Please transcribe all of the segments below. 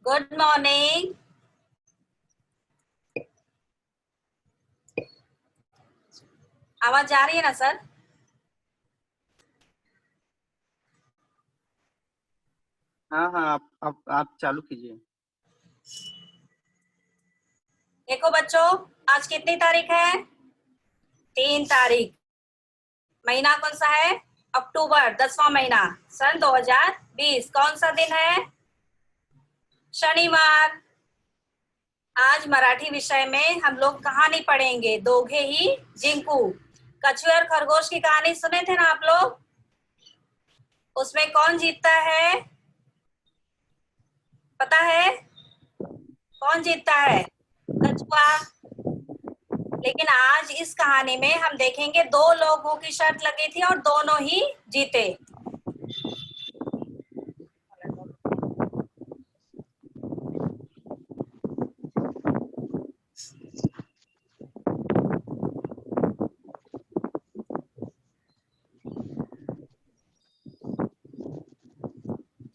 Good morning. आवाज जा रही है ना सर? हाँ हाँ, आप चालू कीजिए। देखो बच्चों, आज कितनी तारीख है? 3 तारीख। महीना कौन सा है? अक्टूबर, 10वां महीना, सन 2020। कौन सा दिन है? शनिवार। आज मराठी विषय में हम लोग कहानी पढ़ेंगे, दोघे ही जिंकू। कछुए और खरगोश की कहानी सुने थे ना आप लोग? उसमें कौन जीतता है? पता है कौन जीतता है? कछुआ। लेकिन आज इस कहानी में हम देखेंगे 2 लोगों की शर्त लगी थी और दोनों ही जीते।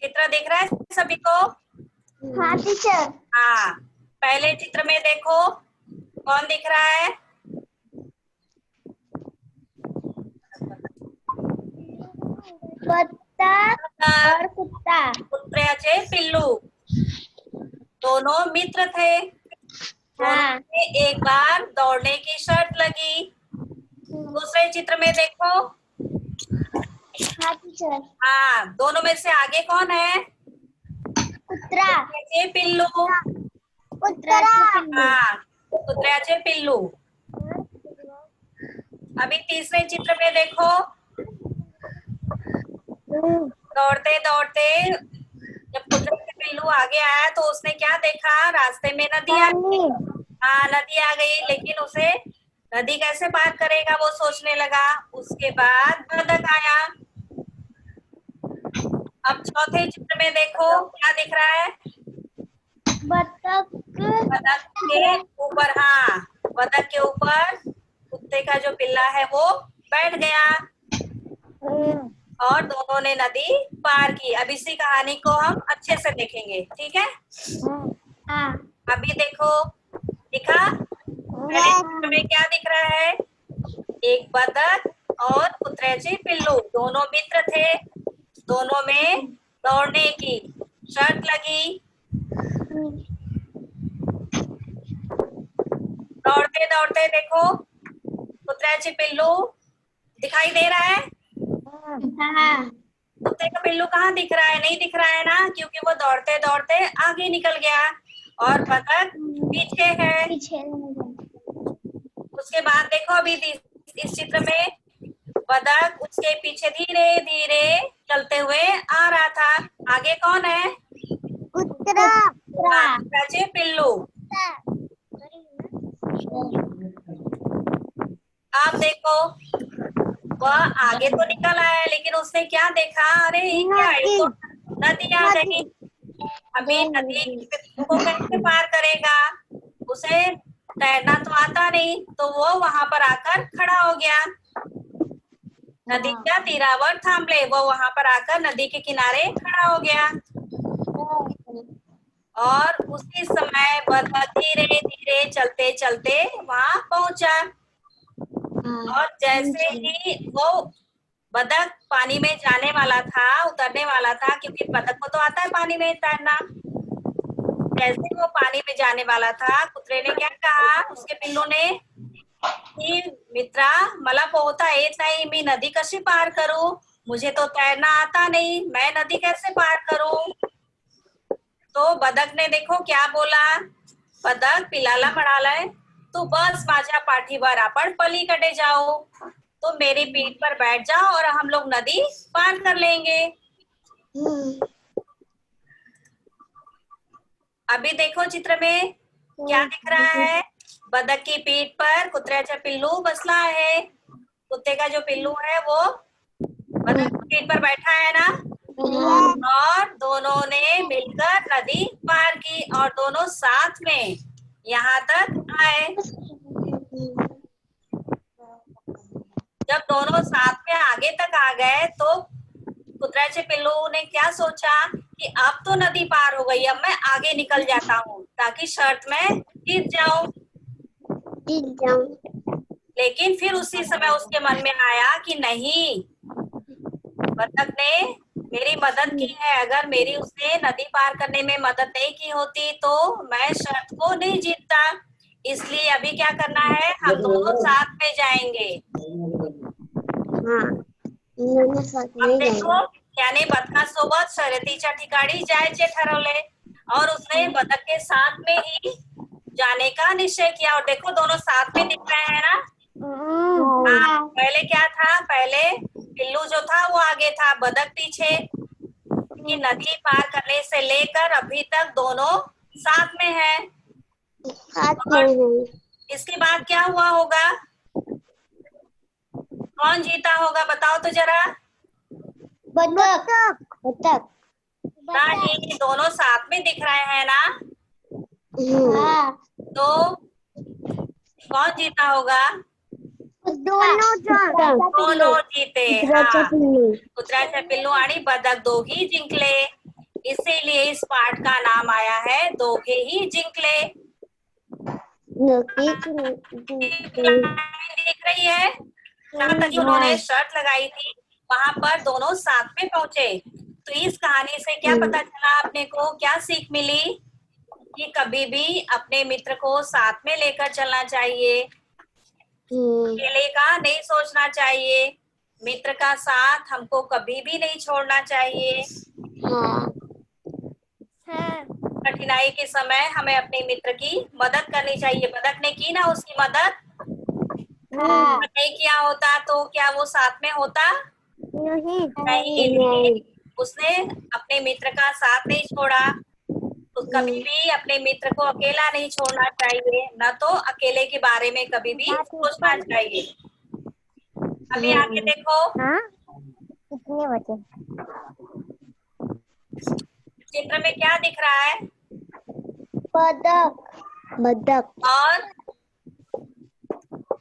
चित्र दिख रहा है सभी को? हाँ टीचर। हाँ, पहले चित्र में देखो कौन दिख रहा है? बत्तख और कुत्ता। कुत्र्याचे पिल्लू। दोनों मित्र थे। दोनों में एक बार दौड़ने की शर्त लगी। दूसरे चित्र में देखो। हाँ टीचर। हाँ, दोनों में से आगे कौन है? कुत्रा। कुत्र्याचे पिल्लू। कुत्रा। हाँ, कुत्र्याचे पिल्लू। अभी तीसरे चित्र में देखो। दौड़ते दौड़ते जब कुत्रे के पिल्लू आगे आया तो उसने क्या देखा? रास्ते में नदी आ गई। हाँ, नदी आ गई, लेकिन उसे नदी कैसे पार करेगा वो सोचने लगा। उसके बाद बतख आया। अब चौथे चित्र में देखो क्या दिख रहा है? बत्तख। बतख के ऊपर, हाँ, बतख के ऊपर कुत्ते का जो पिल्ला है वो बैठ गया और दोनों ने नदी पार की। अब इसी कहानी को हम अच्छे से देखेंगे, ठीक है? हाँ। अभी देखो, दिखा? पहले चित्र में क्या दिख रहा है? एक बतख और कुत्र्याचे पिल्लू, दोनों मित्र थे। दोनों में दौड़ने की शर्त लगी। दौड़ते दौड़ते देखो कुत्र्याचे पिल्लू दिखाई दे रहा है? हाँ। कुत्ते का पिल्लू कहाँ दिख रहा है? नहीं दिख रहा है ना, क्योंकि वो दौड़ते दौड़ते आगे निकल गया और बतख पीछे है। उसके बाद देखो अभी इस चित्र में बतख उसके पीछे धीरे धीरे चलते हुए आ रहा था। आगे कौन है? कुत्रा। कुत्र्याचे पिल्लू। आप देखो, वह आगे तो निकल आया, लेकिन उसने क्या देखा? अरे ये क्या है? तो नदी आ गई। अभी नदी को कैसे पार करेगा? उसे तैरना तो आता नहीं, तो वो वहां पर आकर खड़ा हो गया। नदीच्या तीरावर थांबले, वो वहां पर आकर नदी के किनारे खड़ा हो गया। और उसी समय बतख धीरे धीरे चलते चलते वहां पहुंचा। और जैसे ही वो बतख पानी में जाने वाला था, उतरने वाला था, क्योंकि बतख को तो आता है पानी में तैरना। जैसे वो पानी में जाने वाला था, कुत्रे ने क्या कहा उसके पिल्लू ने की मित्रा, मला पोहता येत नाही, मी नदी कशी पार करू? मुझे तो तैरना आता नहीं, मैं नदी कैसे पार करूं? तो बदक ने देखो क्या बोला? बदक पिलाला म्हणालाय, तू बस माझ्या पाठीवर, आपण पलीकडे जाओ, तो मेरी पीठ पर बैठ जाओ और हम लोग नदी पार कर लेंगे। अभी देखो चित्र में क्या दिख रहा है? बदक की पीठ पर कुत्र्याचा पिल्लू बसला है। कुत्ते का जो पिल्लू है वो बदक की पीठ पर बैठा है ना, और दोनों ने मिलकर नदी पार की और दोनों साथ में यहाँ तक आए। जब दोनों साथ में आगे तक आ गए तो कुत्र्याचे पिल्लू ने क्या सोचा कि अब तो नदी पार हो गई, अब मैं आगे निकल जाता हूँ ताकि शर्त में जीत जाऊं। जीत जाऊं। लेकिन फिर उसी समय उसके मन में आया कि नहीं, बतख ने मेरी मदद की है, अगर मेरी उसने नदी पार करने में मदद नहीं की होती तो मैं शर्त को नहीं जीतता। इसलिए अभी क्या करना है, हम दोनों साथ में जाएंगे। हाँ, दोनों साथ अब में देखो, जाएंगे। यानी बदकासोबत शर्यतीच्या ठिकाणी जायचे ठरवले और उसने बतख के साथ में ही जाने का निश्चय किया। और देखो दोनों साथ में दिख रहे हैं ना। हाँ, पहले क्या था, पहले पिल्लू जो था वो आगे था, बतख पीछे। कि नदी पार करने से लेकर अभी तक दोनों साथ में है। साथ में है। इसके बाद क्या हुआ होगा, कौन जीता होगा बताओ तो जरा। बतख। बतख। नहीं, दोनों साथ में दिख रहे हैं ना, हाँ। तो कौन जीता होगा। दोनों जीते। हाँ, कुत्र्याचे पिल्लू आणि बदक दोघी जिंकले। इसीलिए इस पाठ का नाम आया है दोघे ही जिंकले। दिख रही है, जहाँ तक उन्होंने शर्त लगाई थी वहां पर दोनों साथ में पहुंचे। तो इस कहानी से क्या पता चला अपने को, क्या सीख मिली कि कभी भी अपने मित्र को साथ में लेकर चलना चाहिए, अकेले का नहीं सोचना चाहिए, मित्र का साथ हमको कभी भी नहीं छोड़ना चाहिए। कठिनाई के समय हमें अपने मित्र की मदद करनी चाहिए। बतख ने की ना उसकी मदद, नहीं किया होता तो क्या वो साथ में होता, नहीं। उसने अपने मित्र का साथ नहीं छोड़ा। तो कभी भी अपने मित्र को अकेला नहीं छोड़ना चाहिए, न तो अकेले के बारे में कभी भी सोचना चाहिए। अभी आगे देखो, कितने बचे? चित्र में क्या दिख रहा है, बतख। बतख और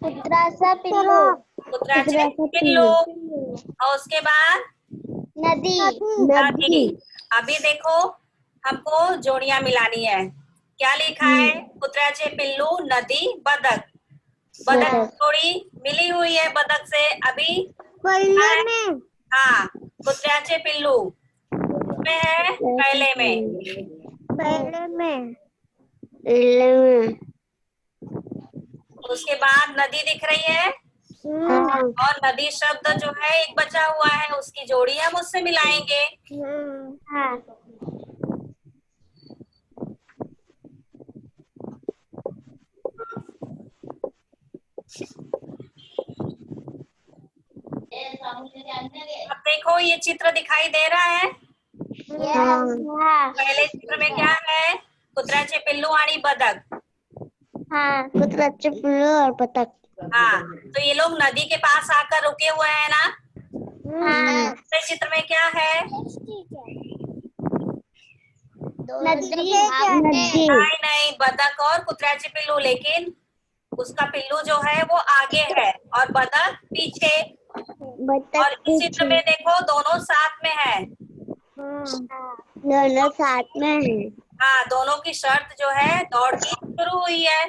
कुत्रा पिल्लू। कुत्र्याचे पिल्लू, और उसके बाद नदी। नदी। अभी देखो हमको जोड़ियां मिलानी है। क्या लिखा है, कुत्र्याचे पिल्लू नदी बदक। बदक जोड़ी मिली हुई है बदक से। अभी पहले में। हाँ, कुत्र्याचे पिल्लू में है पहले में। पहले में। पहले में। उसके बाद नदी दिख रही है, और नदी शब्द जो है एक बचा हुआ है, उसकी जोड़ी हम उससे मिलाएंगे। अब देखो ये चित्र दिखाई दे रहा है। पहले चित्र में क्या है, कुत्र्याचे पिल्लू आणि बदक। कुत्र्याचे पिल्लू और बतख। हाँ, तो ये लोग नदी के पास आकर रुके हुए हैं ना। दूसरे चित्र में क्या है, नदी। नहीं, बतख और कुत्र्याचे पिल्लू, लेकिन उसका पिल्लू जो है वो आगे है और बतख पीछे। और इस चित्र में देखो दोनों साथ में है। दोनों साथ में है। हाँ, दोनों की शर्त जो है दौड़ की शुरू हुई है।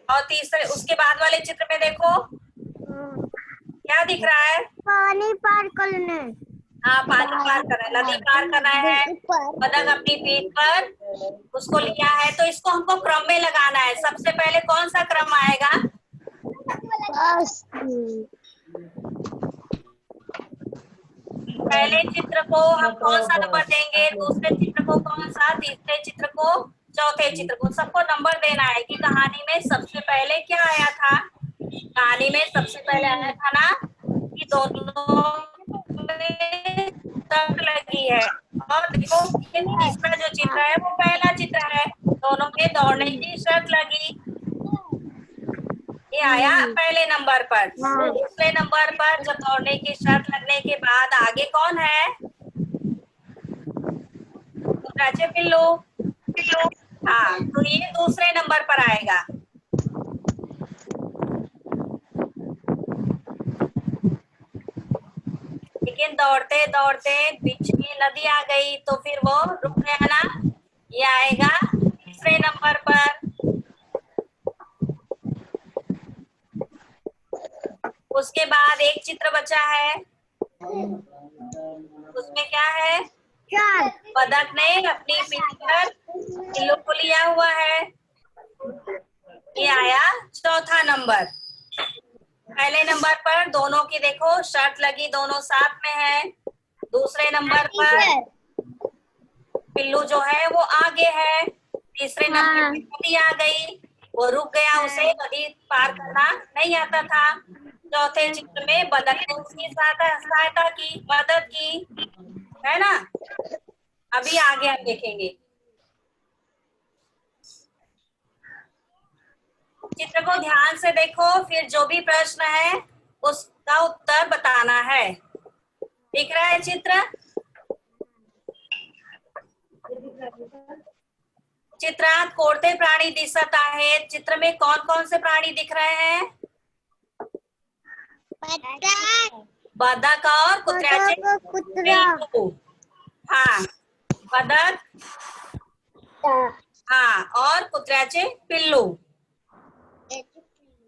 और तीसरे उसके बाद वाले चित्र में देखो क्या दिख रहा है, पानी पार करने। हाँ, पानी पार करना है, नदी पार करना है। बतख अपनी पीठ पर उसको लिया है, तो इसको हमको क्रम में लगाना है। सबसे पहले कौन सा क्रम आएगा, पहले चित्र को हम कौन सा नंबर देंगे, दूसरे चित्र को कौन सा, तीसरे चित्र को, चौथे चित्र को, सबको नंबर देना है। कि कहानी में सबसे पहले क्या आया था, कहानी में सबसे पहले आया था ना कि दोनों में शर्त लगी है। और देखो ये तीसरा जो चित्र है वो पहला चित्र है, दोनों के दौड़ने की शर्त लगी, ये आया पहले नंबर पर। दूसरे नंबर पर जब दौड़ने की शर्त लगने के बाद आगे कौन है, कुत्र्याचे पिल्लू। हाँ, तो ये दूसरे नंबर पर आएगा। ठीक लेकिन दौड़ते दौड़ते बीच में नदी आ गई तो फिर वो रुक गया ना। ये आएगा तीसरे नंबर पर। उसके बाद एक चित्र बचा है, उसमें क्या है? चार। बतख ने अपनी पीठ पर पिल्लू को लिया हुआ है। ये आया चौथा नंबर। पहले नंबर पर दोनों की देखो शर्ट लगी, दोनों साथ में है। दूसरे नंबर पर पिल्लू जो है वो आगे है। तीसरे नंबर पर नदी आ गई, वो रुक गया, उसे नदी पार करना नहीं आता था। चौथे चित्र में बतख ने उसकी सहायता की, मदद की, है ना। अभी आगे हम देखेंगे। चित्र को ध्यान से देखो, फिर जो भी प्रश्न है उसका उत्तर बताना है। दिख रहा है चित्र? चित्रात कोणते प्राणी दिसत आहेत? चित्र में कौन कौन से प्राणी दिख रहे हैं? बतख और कुत्र्याचे पिल्लू। हाँ, बतख, हाँ, और कुत्र्याचे पिल्लू।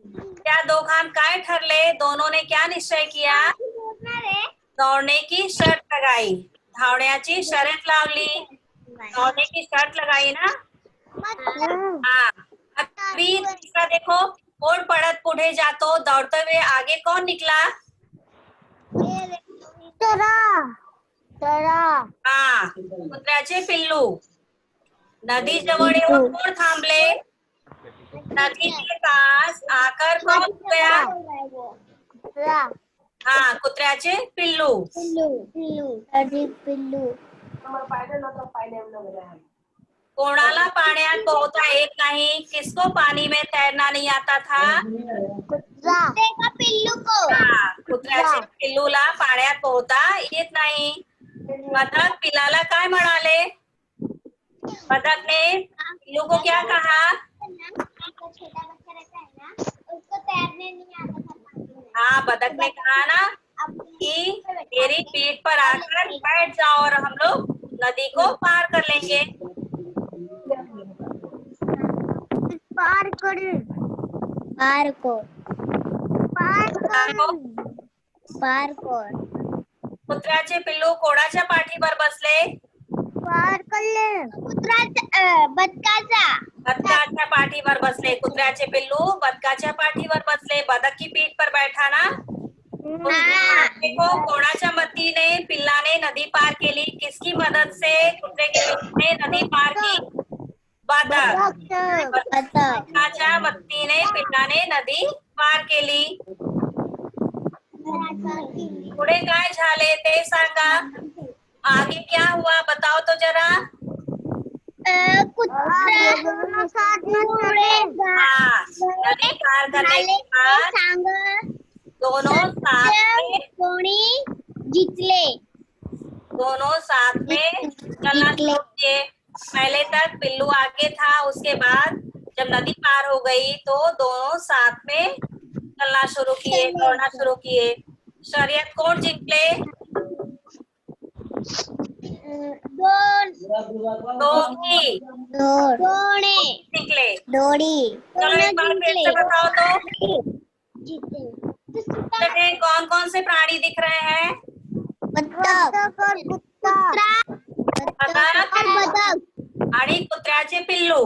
त्या दोघांत काय ठरले? दोनों ने क्या निश्चय किया? दौड़ने की शर्त लगाई, धावण्याची शर्त लावली। दौड़ने की शर्त लगाई ना। हाँ, अभी तीसरा देखो, कोण पड़त पुढे जातो, दौड़ते हुए आगे कौन निकला? हाँ, कुत्र्याचे पिल्लू। नदी जवळ येऊन कोण थांबले? नदी के पास आकर कौन गया? हाँ, कुत्र्याचे पिल्लू। कोणाला पाण्यात पोहता येत नाही? किसको पानी में तैरना नहीं आता था? पिल्लू को। हाँ, कुत्र्याचे पिल्लूला पाण्यात पोहता येत नाही। बतख पिल्लाला काय म्हणाले? बतख ने पिल्लू को क्या कहा? छोटा बच्चा रहता है ना, उसको तैरने नहीं आता था। हाँ, बतख ने कहा ना कि मेरी पीठ पर आकर बैठ जाओ और हम लोग नदी को पार कर लेंगे। कुत्र्याचे पिल्लू कोणाच्या पाठीवर बसले? बतकाच्या पाठीवर बसले। कुत्र्याचे पिल्लू बतकाच्या पाठीवर बसले। बतख की पीठ पर बैठा ना। देखो, कोणाच्या मदतीने पिल्लाने नदी पार केली? किसकी मदद से कुत्रे के पिल्लू ने नदी पार की? बतकाच्या मदतीने पिल्लाने नदी पार केली। पुढे काय झाले ते सांगा। आगे क्या हुआ बताओ तो जरा। हाँ, नदी पार करने के बाद दोनों साथ में जीतले। दोनों साथ में चलना शुरू किए। पहले तक पिल्लू आगे था, उसके बाद जब नदी पार हो गई तो दोनों साथ में चलना शुरू किए, दौड़ना शुरू किए। शर्यत कौन जीतले? निकले। चलो एक बार फिर से बताओ तो। कौन कौन से प्राणी दिख रहे हैं? बतख आणि कुत्र्याचे पिल्लू।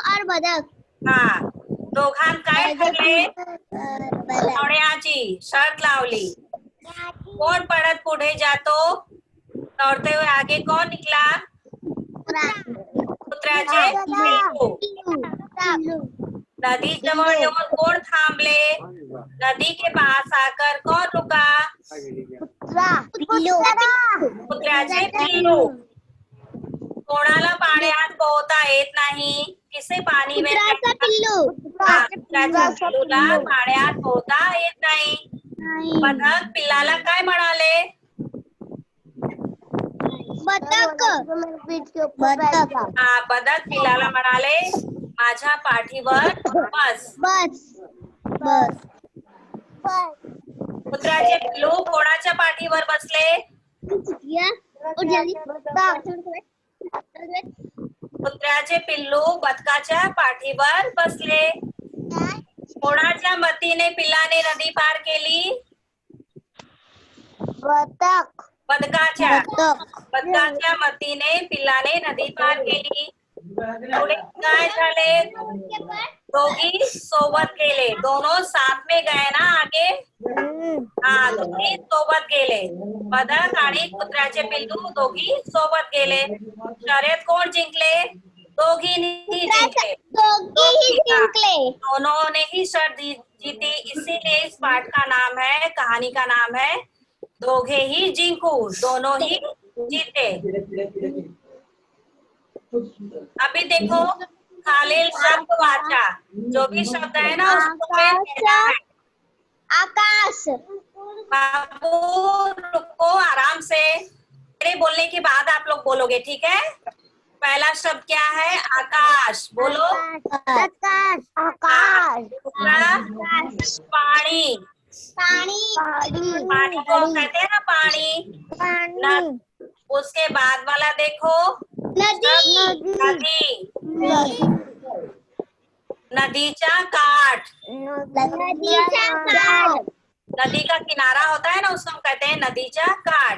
और बतख। हाँ, दोघांत काय ठरले? दौड़ण्याची शर्त लावली। कोण पड़त पुढे जातो? दौड़ते हुए आगे कौन निकला? कुत्र्याचे पिल्लू। नदी जवळ येऊन कोण थांबले? नदी के पास आकर कौन रुका? कुत्र्याचे पिल्लू। कोणाला पाण्यात पोहता येत नाही? किसे पाणी में कुत्र्याचा पिल्लू। कुत्र्याच्या पिल्लूला पाण्यात पोहता येत नाही। बतख पिल्लाला काय म्हणाले? बतख। हाँ, बतख पिल्लाला म्हणाले माझ्या पाठीवर बस। कुत्र्याचे पिल्लू कोणाच्या पाठीवर बसले? कुत्र्याचे पिल्लू बदकाच्या पाठीवर बसले. कोणाच्या मतीने पिल्लाने नदी पार केली? बदकाच्या मतीने पिल्लाने नदी पार केली. पुढे काय झाले? दोघी सोबत गेले. दोनों साथ में गए ना आगे. हा, दोघी सोबत गेले. बदक आणि कुत्र्याचे पिल्लू दोघी सोबत गेले. शर्यत कोण जिंकले? दोघींनी जिंकले. दोनों ने ही शर्त जीती. इसीलिए इस पाठ का नाम है, कहानी का नाम है दोघे ही जिंकू. दोनों ही जीते. अभी देखो खालील शब्द वाचा. जो भी शब्द है ना उसको मैं कहना है. आकाश. बाबू रुको आराम से. मेरे बोलने के बाद आप लोग बोलोगे, ठीक है? पहला शब्द क्या है? आकाश. बोलो. आकाश. आकाश. दूसरा पानी. पानी. पानी को कहते हैं ना पानी. पानी. उसके बाद वाला देखो नदी. नदी. नदीचा काठ. नदीचा काठ. नदी का किनारा होता है ना, उसको हम कहते हैं नदीचा काठ.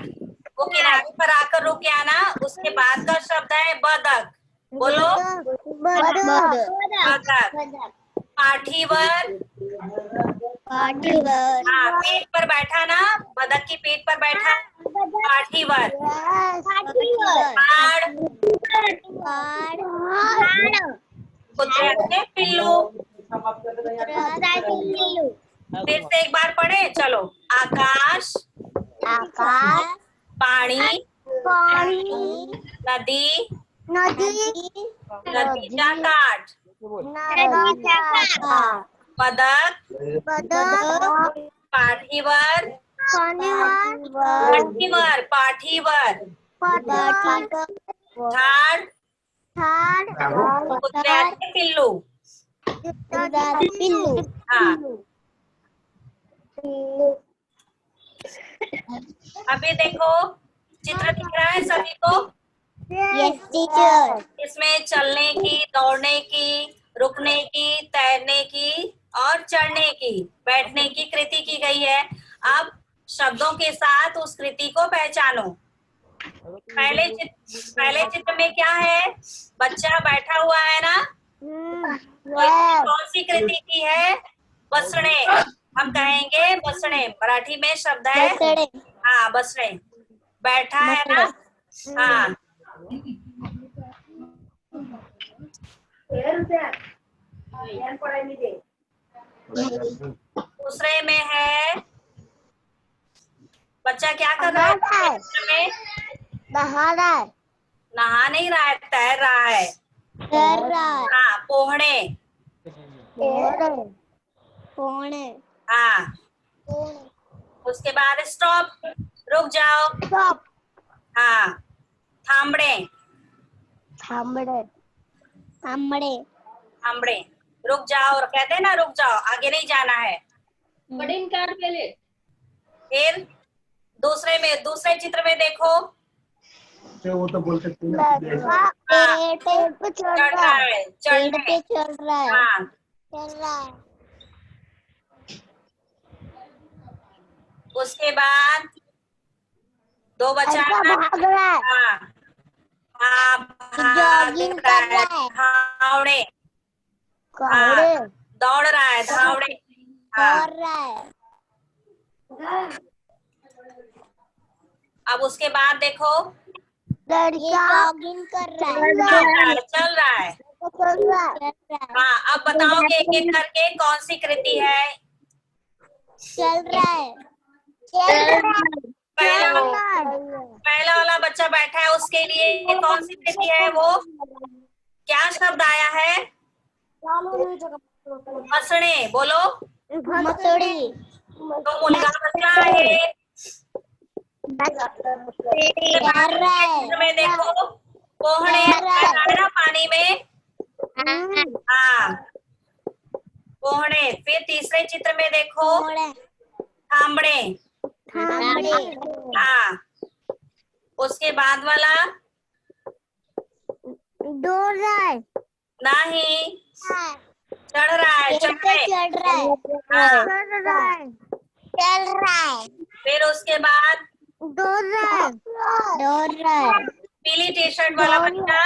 वो किनारे पर आकर रुक गया ना, उसके बाद का शब्द है बदक. बोलो. बदक. पाठीवर. हाँ, पीठ पर बैठा ना, बदक की पीठ पर बैठा. पाठीवर. पाड़. कुत्र्याचे पिल्लू. फिर से एक बार पढ़े. चलो. आकाश. आकाश. पानी. पानी. नदी. नदीचा काठ. बदक. पाठीवर. पाठीवर. झाड. कुत्र्याचे पिल्लू. हाँ. अभी देखो चित्र दिख रहा है सभी को. Yes teacher. इसमें चलने की, दौड़ने की, रुकने की, तैरने की और चढ़ने की, बैठने की कृति की गई है. अब शब्दों के साथ उस कृति को पहचानो. पहले चित्र में क्या है? बच्चा बैठा हुआ है ना. तो कौन सी कृति की है? बसणे. हम कहेंगे बसणे. मराठी में शब्द है. हाँ, बसणे. बैठा है ना. हाँ. दूसरे में है बच्चा क्या कर रहा है? में नहा नहीं रहा है, तैर रहा है. हाँ, पोहणे. हाँ. उसके बाद स्टॉप. रुक जाओ. हाँ. थांबड़े. रुक जाओ. कहते हैं ना रुक जाओ, आगे नहीं जाना है. फिर दूसरे चित्र में देखो. वो तो बोलते चढ़ रहा है. चढ़ने. हाँ. उसके बाद दो बच्चा. हाँ. जॉगिंग कर रहा है. धावड़े. दौड़ रहा है. धावड़े. हाँ. अब उसके बाद देखो जॉगिंग कर रहा है. चल रहा है. हाँ. अब बताओगे एक एक करके कौन सी कृति है? चल रहा है. पहला वाला बच्चा बैठा है, उसके लिए कौन सी कृति है? वो क्या शब्द आया है? बसणे. बोलो. मसोड़ी. तो मुलगा बसला आहे. में देखो पोहणे. ना पानी में. हाँ. पोहणे. फिर तीसरे चित्र में देखो. थामड़े। थामड़े, हाँ, उसके बाद वाला दौड़ रहा है, नहीं, चढ़ रहा है, पेड़ पे चढ़ रहा है, हाँ, चढ़ रहा है, चल रहा है, फिर उसके बाद दौड़ रहा है, दौड़ रहा है, पीली टी शर्ट वाला बच्चा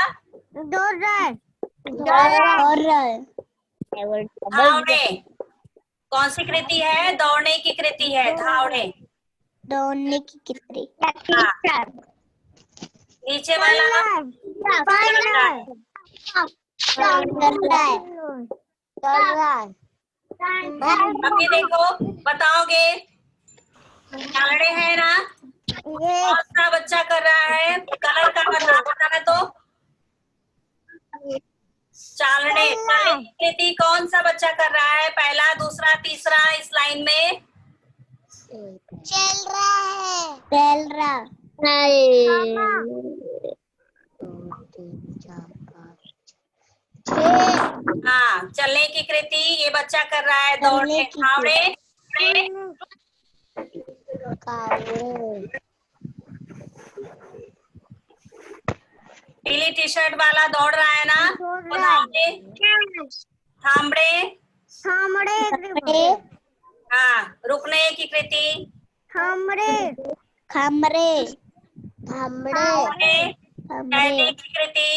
दौड़ रहा है, दौड़ रहा है, धावड़े। कौन सी कृति है? दौड़ने की कृति है, धावड़े। दौड़ने की कितनी, हाँ, नीचे वाला चल रहा है, अभी देखो, बताओगे? धावड़े है ना? कौन सा बच्चा कर रहा है? कलर का बताना तो। चलने की कृति कौन सा बच्चा कर रहा है? पहला, दूसरा, तीसरा इस लाइन में? चल रहा है, चल रहा नहीं, 2 3 4 5 हाँ, चलने की कृति ये बच्चा कर रहा है, दौड़ने। की धावड़े, पीली टी शर्ट वाला दौड़ रहा है ना? वो धावड़े। थामड़े, थामड़े, हाँ, रुकने की कृति थामड़े, थामड़े, थामड़े, चढ़ने की कृति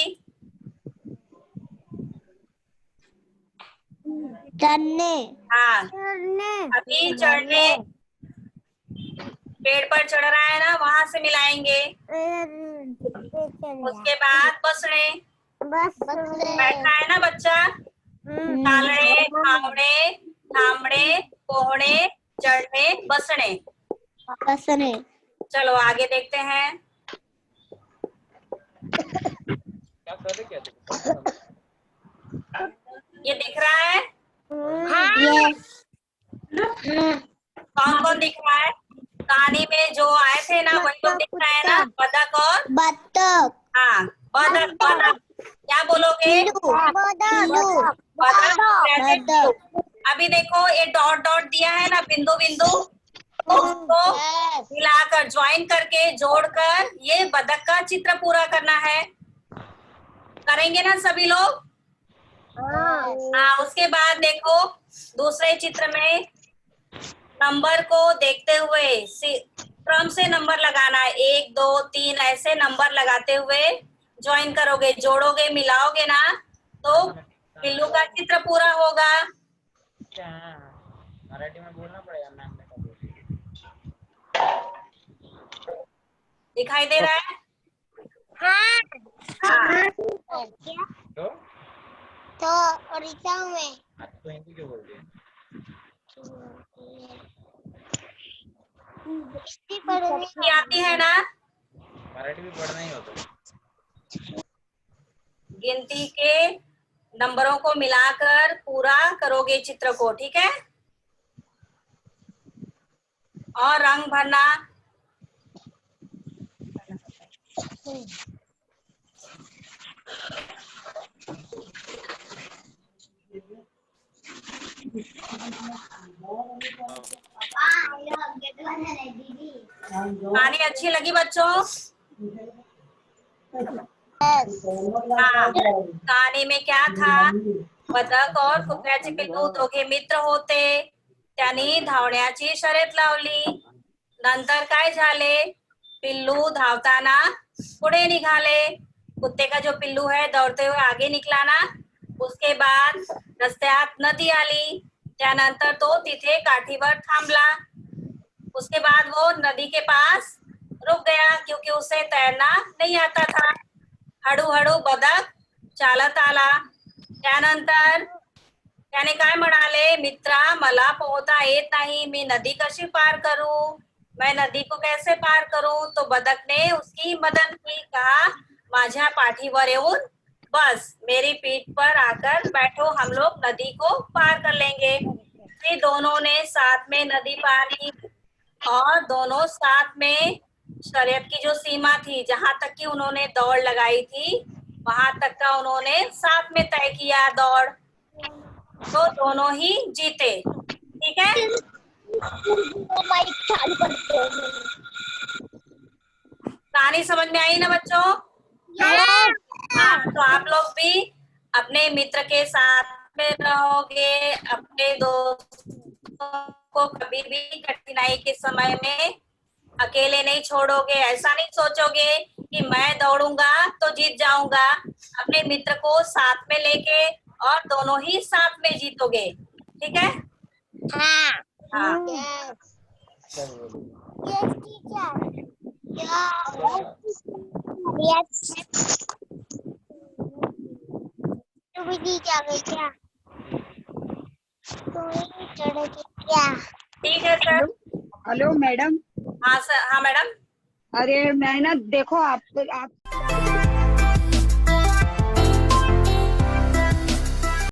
चढ़ने, हाँ, चढ़ने, अभी चढ़ने, पेड़ पर चढ़ रहा है ना, वहां से मिलाएंगे। उसके बाद बसने, बस बैठा है ना बच्चा? चालने, थामड़े, थामड़े, कोहड़े, चढ़ने, बसने। बसने, चलो आगे देखते हैं। ये दिख रहा है? यस, कौन कौन दिख रहा है? कहानी में जो आए थे ना वही लोग दिख रहा है ना? बतख और बत्तख, हाँ, बतख, बतख क्या बोलोगे? बत्तख, बतख। अभी देखो ये डॉट डॉट दिया है ना, बिंदु बिंदु, उसको मिलाकर ज्वाइन करके जोड़कर ये बतख का चित्र पूरा करना है। करेंगे ना सभी लोग? हाँ, उसके बाद देखो दूसरे चित्र में नंबर को देखते हुए क्रम से नंबर लगाना है, 1 2 3 ऐसे नंबर लगाते हुए ज्वाइन करोगे, जोड़ोगे, मिलाओगे ना तो पिल्लू का चित्र पूरा होगा। मराठी में बोलना पड़ेगा मैम ने कहा। दिखाई दे रहा है? हाँ, हाँ, तो उड़ीसा में आप तो हिंदी क्यों बोल रही है? हिंदी आती है ना? मराठी भी पढ़ना ही होता। गिनती के नंबरों को मिलाकर पूरा करोगे चित्र को, ठीक है? और रंग भरना। कहानी अच्छी लगी बच्चों? हाँ, कहानी में क्या था? बदक और कुत्र्याचे पिल्लू दोघे मित्र होते, त्यांनी धावण्याची शर्यत लावली। नंतर काय झाले? पिल्लू धावताना पुढे निघाले, कुत्ते का जो पिल्लू है दौड़ते हुए आगे निकला ना। उसके बाद रस्त्यात नदी आली, त्यानंतर तो तिथे काठीवर थांबला। उसके बाद वो नदी के पास रुक गया क्योंकि उसे तैरना नहीं आता था। हळूहळू बदक चालत आला, त्यानंतर त्याने काय म्हणाले? मित्रा, मला पोहता येत नाही, मी नदी कशी पार करूं? मैं नदी को कैसे पार करूं? तो बदक ने उसकी मदद की, कहा माझ्या पाठीवर येऊन बस, मेरी पीठ पर आकर बैठो, हम लोग नदी को पार कर लेंगे। फिर दोनों ने साथ में नदी पार की और दोनों साथ में शर्यत की जो सीमा थी, जहां तक की उन्होंने दौड़ लगाई थी, वहां तक का उन्होंने साथ में तय किया दौड़, तो दोनों ही जीते। ठीक है? माइक चालू कर दो। कहानी समझ में आई ना बच्चों? हाँ, तो आप लोग भी अपने मित्र के साथ में रहोगे, अपने दोस्तों को कभी भी कठिनाई के समय में अकेले नहीं छोड़ोगे। ऐसा नहीं सोचोगे कि मैं दौड़ूंगा तो जीत जाऊंगा। अपने मित्र को साथ में लेके और दोनों ही साथ में जीतोगे। ठीक है? हाँ। हाँ। Yes, teacher. Yes. तू भी नीचे गई क्या? तू भी चढ़ गई क्या? ठीक है सर। Hello madam. हाँ सर। हाँ मैडम। अरे मैं ना देखो आप